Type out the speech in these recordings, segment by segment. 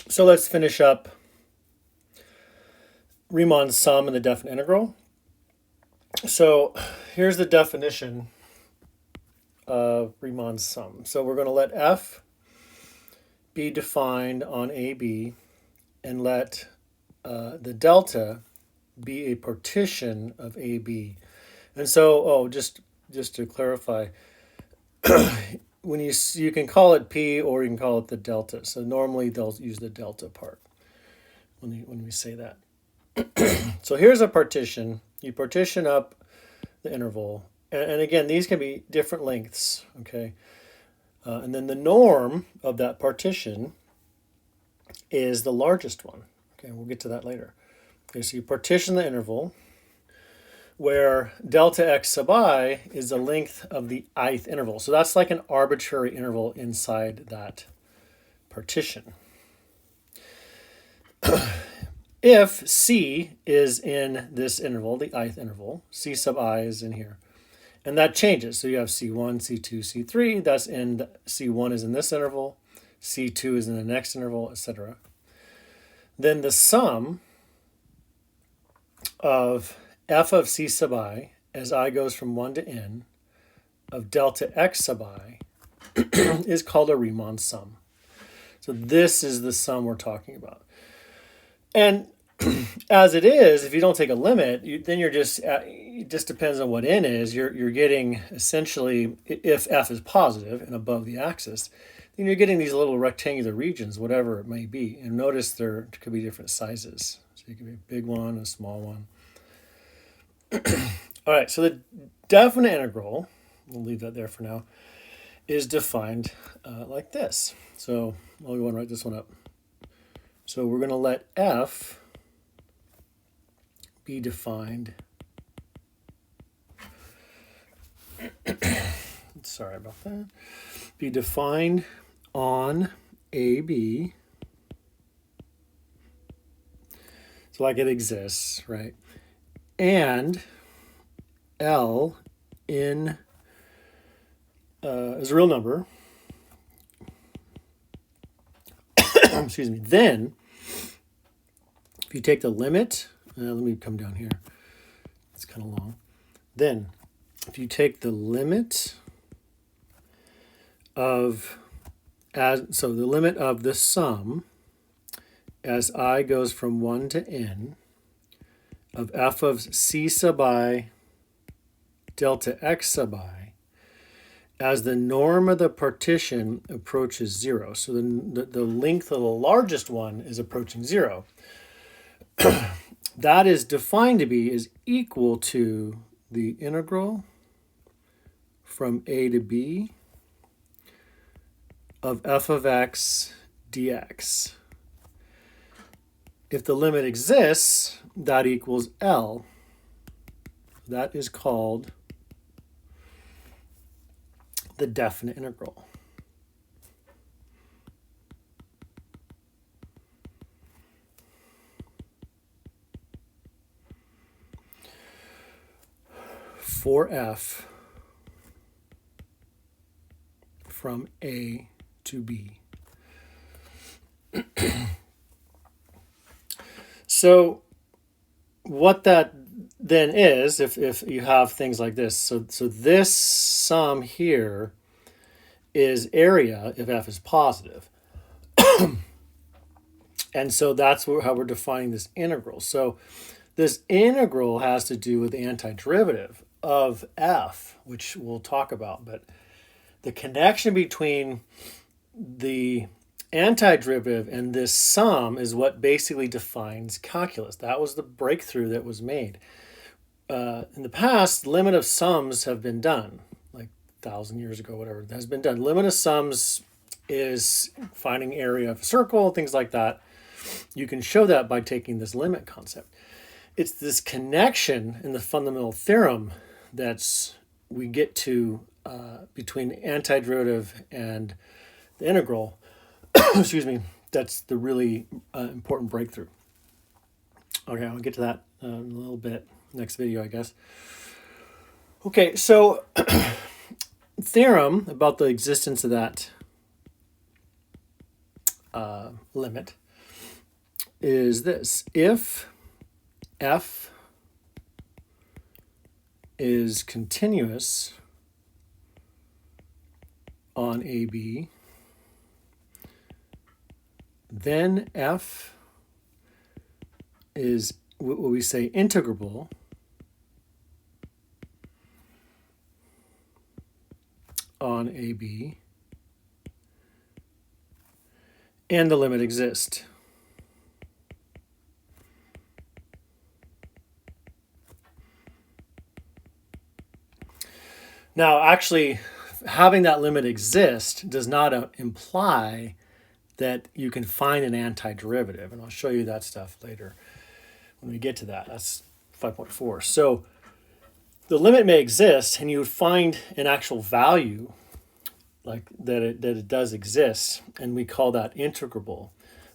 So let's finish up Riemann sum and the definite integral. So here's the definition of Riemann sum. So we're going to let f be defined on AB and let the delta be a partition of AB. And so, just to clarify, when you can call it P or you can call it the delta. So normally they'll use the delta part when we say that. So here's a partition. You partition up the interval, and again, these can be different lengths. Okay, and then the norm of that partition is the largest one. Okay, we'll get to that later. Okay, so you partition the interval where delta x sub I is the length of the ith interval. So that's like an arbitrary interval inside that partition. If C is in this interval, the ith interval, C sub I is in here, and that changes. So you have C1, C2, C3, that's in, C1 is in this interval, C2 is in the next interval, etc. Then the sum of f of C sub I as I goes from 1 to n of delta x sub I is called a Riemann sum. So this is the sum we're talking about. And as it is, if you don't take a limit, then you're just, it just depends on what n is. You're getting essentially, if f is positive and above the axis, then you're getting these little rectangular regions, whatever it may be. And notice there could be different sizes. So you could be a big one, a small one. All right, so the definite integral, we'll leave that there for now, is defined like this. So I'll go and write this one up. So we're going to let f be defined. Sorry about that. Be defined on AB. So like it exists, right? And L in is a real number. Excuse me. Then, if you take the limit, let me come down here. It's kind of long. Then, if you take the limit of the limit of the sum as I goes from 1 to n of f of C sub I delta x sub I as the norm of the partition approaches 0. So the length of the largest one is approaching 0. That is defined to be is equal to the integral from a to b of f of x dx. If the limit exists, that equals L. That is called the definite integral. For f from A to B. So what that then is, if you have things like this, so this sum here is area if f is positive. And so that's how we're defining this integral. So this integral has to do with the antiderivative of f, which we'll talk about. But the connection between the antiderivative and this sum is what basically defines calculus. That was the breakthrough that was made. In the past, limit of sums have been done, like 1,000 years ago, whatever, has been done. Limit of sums is finding area of a circle, things like that. You can show that by taking this limit concept. It's this connection in the fundamental theorem that's we get to between the antiderivative and the integral. Excuse me. That's the really important breakthrough. Okay, I'll get to that in a little bit. Next video, I guess. Okay, so theorem about the existence of that limit is this. If f is continuous on AB, then f is what we say integrable on AB, and the limit exists. Now, actually, having that limit exist does not imply that you can find an antiderivative, and I'll show you that stuff later when we get to that. That's 5.4. So the limit may exist, and you would find an actual value like that it does exist, and we call that integrable.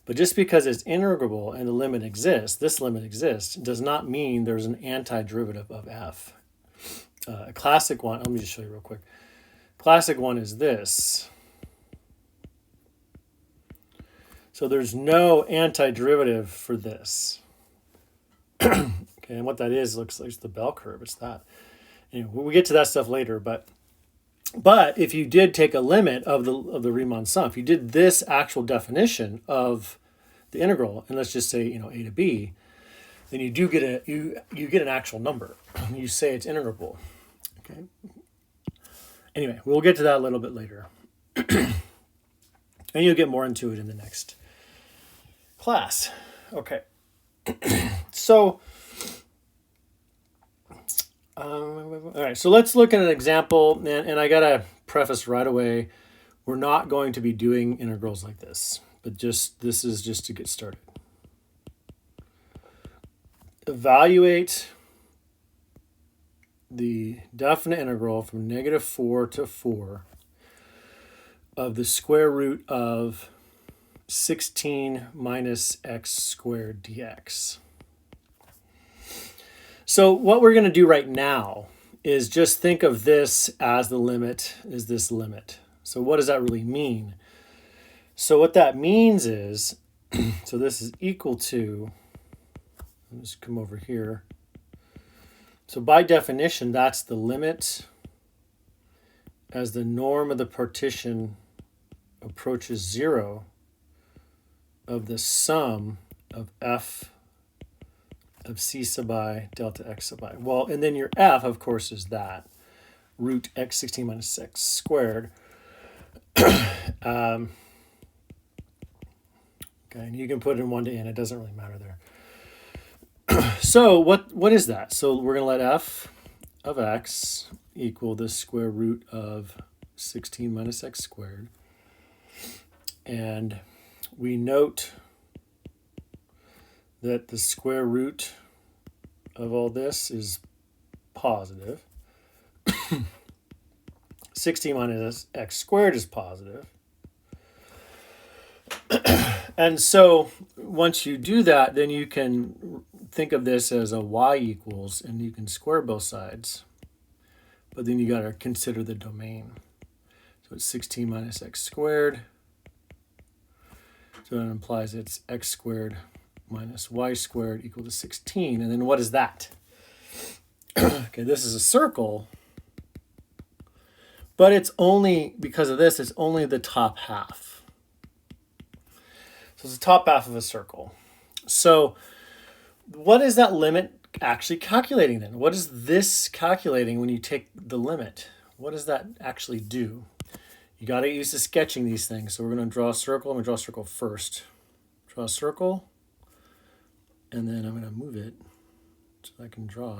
But just because it's integrable and the limit exists, this limit exists, does not mean there's an antiderivative of f. A classic one, let me just show you real quick. Classic one is this. So there's no antiderivative for this. Okay, and what that is looks like the bell curve. It's that. Anyway, we'll get to that stuff later. But if you did take a limit of the Riemann sum, if you did this actual definition of the integral, and let's just say a to b, then you do get you get an actual number. You say it's integrable. Okay. Anyway, we'll get to that a little bit later, and you'll get more into it in the next class. Okay. So, all right. So let's look at an example, and I gotta preface right away, we're not going to be doing integrals like this, but this is just to get started. Evaluate the definite integral from -4 to 4 of the square root of 16 minus x squared dx. So what we're going to do right now is just think of this as the limit, is this limit. So what does that really mean? So what that means is, so this is equal to, let's come over here. So by definition, that's the limit as the norm of the partition approaches 0 of the sum of f of c sub I delta x sub I. Well, and then your f, of course, is that root x 16 minus x squared. Okay, and you can put in 1 to n. It doesn't really matter there. So what is that? So we're going to let f of x equal the square root of 16 minus x squared. And we note that the square root of all this is positive. 16 minus x squared is positive. And so once you do that, then you can think of this as a y equals, and you can square both sides. But then you got to consider the domain. So it's 16 minus x squared. So that implies it's x squared minus y squared equal to 16. And then what is that? Okay, this is a circle. But it's only, because of this, it's only the top half. So it's the top half of a circle. So what is that limit actually calculating then? What is this calculating when you take the limit? What does that actually do? You got to get used to sketching these things. So we're going to draw a circle. I'm going to draw a circle first. Draw a circle. And then I'm going to move it so I can draw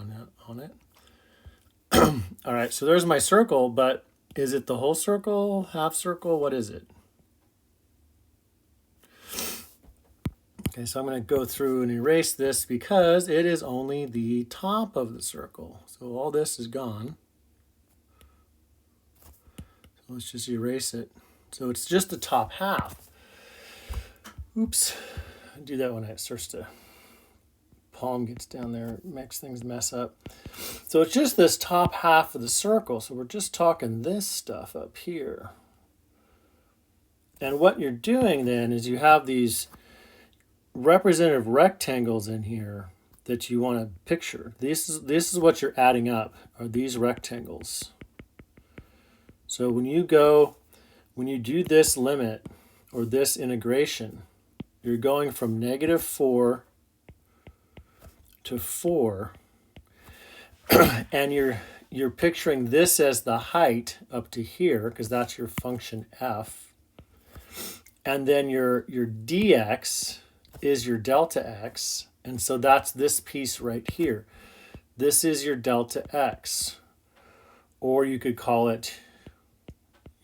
on it. All right, so there's my circle, but is it the whole circle, half circle? What is it? Okay, so I'm going to go through and erase this because it is only the top of the circle. So all this is gone. So let's just erase it. So it's just the top half. Oops. I do that when it starts to, palm gets down there, makes things mess up. So it's just this top half of the circle. So we're just talking this stuff up here. And what you're doing then is you have these representative rectangles in here that you want to picture. This is what you're adding up, are these rectangles. So when you do this limit or this integration, you're going from -4 to 4, and you're picturing this as the height up to here, because that's your function f. And then your dx is your delta x, and so that's this piece right here. This is your delta x, or you could call it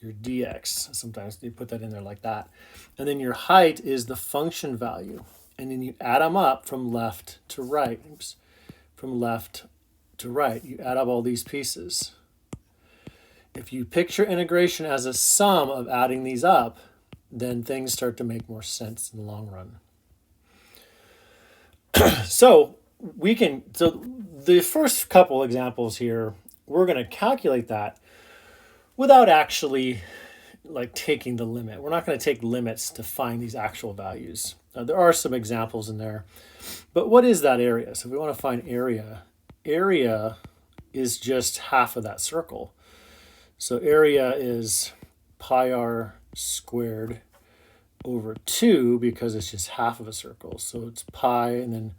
your dx. Sometimes you put that in there like that. And then your height is the function value, and then you add them up from left to right. Oops. From left to right, you add up all these pieces. If you picture integration as a sum of adding these up, then things start to make more sense in the long run. So the first couple examples here, we're going to calculate that without actually like taking the limit. We're not going to take limits to find these actual values. There are some examples in there, but what is that area? So if we want to find area is just half of that circle. So area is pi r squared over 2, because it's just half of a circle. So it's pi and then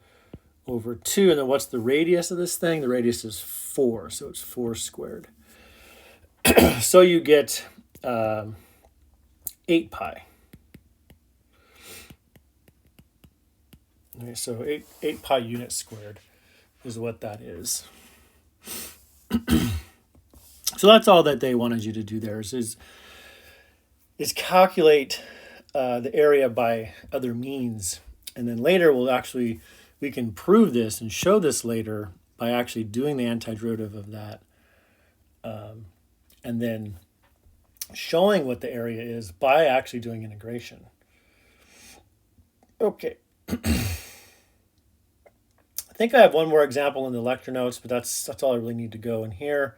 over 2. And then what's the radius of this thing? The radius is 4. So it's 4 squared. So you get 8 pi. Okay, so 8 pi units squared is what that is. So that's all that they wanted you to do there is calculate the area by other means. And then later we can prove this and show this later by actually doing the antiderivative of that. And then showing what the area is by actually doing integration. Okay. I think I have one more example in the lecture notes, but that's all I really need to go in here.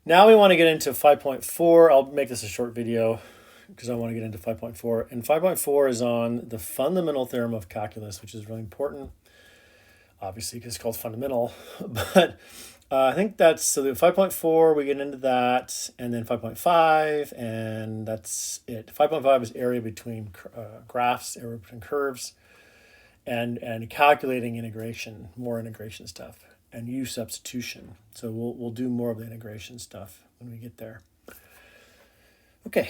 Now we want to get into 5.4. I'll make this a short video because I want to get into 5.4. And 5.4 is on the fundamental theorem of calculus, which is really important, obviously, because it's called fundamental. But I think that's, so the 5.4, we get into that, and then 5.5, and that's it. 5.5 is area between graphs, area between curves, and calculating integration, more integration stuff, and u substitution. So we'll do more of the integration stuff when we get there. Okay.